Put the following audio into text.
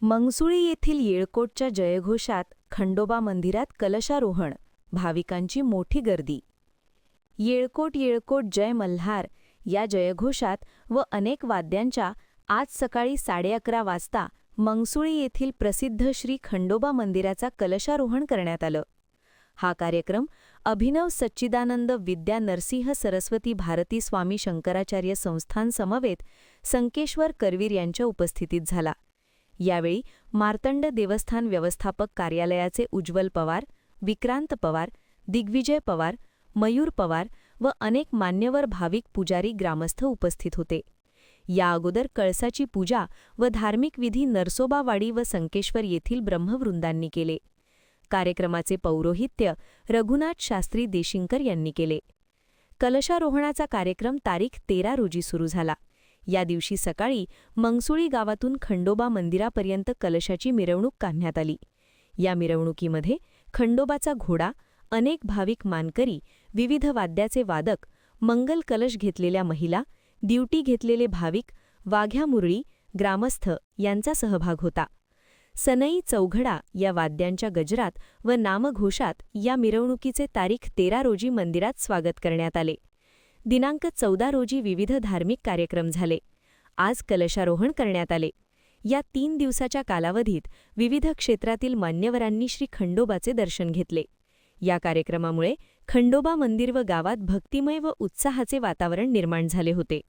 मंगसुळी येथील येळकोटच्या जयघोषात खंडोबा मंदिरात कलशारोहण, भाविकांची मोठी गर्दी. येळकोट येळकोट जय मल्हार या जयघोषात व अनेक वाद्यांच्या आज सकाळी 11:30 वाजता मंगसुळी येथील प्रसिद्ध श्री खंडोबा मंदिराचा कलशारोहण करण्यात आलं. हा कार्यक्रम अभिनव सच्चिदानंद विद्या नरसिंह सरस्वती भारती स्वामी शंकराचार्य संस्थान समवेत संकेश्वर करवीर यांच्या उपस्थितीत झाला. यावेळी मार्तंड देवस्थान व्यवस्थापक कार्यालयाचे उज्ज्वल पवार, विक्रांत पवार, दिग्विजय पवार, मयूर पवार व अनेक मान्यवर भाविक पुजारी ग्रामस्थ उपस्थित होते. या अगोदर कळसाची पूजा व धार्मिक विधी नरसोबावाडी व संकेश्वर येथील ब्रह्मवृंदांनी केले. कार्यक्रमाचे पौरोहित्य रघुनाथ शास्त्री देशिंकर यांनी केले. कलशारोहणाचा कार्यक्रम तारीख 13 रोजी सुरू झाला. या दिवशी सकाळी मंगसुळी गावातून खंडोबा मंदिरापर्यंत कलशाची मिरवणूक काढण्यात आली. या मिरवणुकीमध्ये खंडोबाचा घोडा, अनेक भाविक मानकरी, विविध वाद्याचे वादक, मंगल कलश घेतलेल्या महिला, ड्युटी घेतलेले भाविक, वाघ्या मुरळी, ग्रामस्थ यांचा सहभाग होता. सनई चौघडा या वाद्यांच्या गजरात व नामघोषात या मिरवणुकीचे तारीख 13 रोजी मंदिरात स्वागत करण्यात आले. दिनांक 14 रोजी विविध धार्मिक कार्यक्रम झाले. आज कलशारोहण करण्यात आले. या 3 दिवसाच्या कालावधीत विविध क्षेत्रातील मान्यवरांनी श्री खंडोबाचे दर्शन घेतले. या कार्यक्रमामुळे खंडोबा मंदिर व गावात भक्तिमय व उत्साहाचे वातावरण निर्माण झाले होते.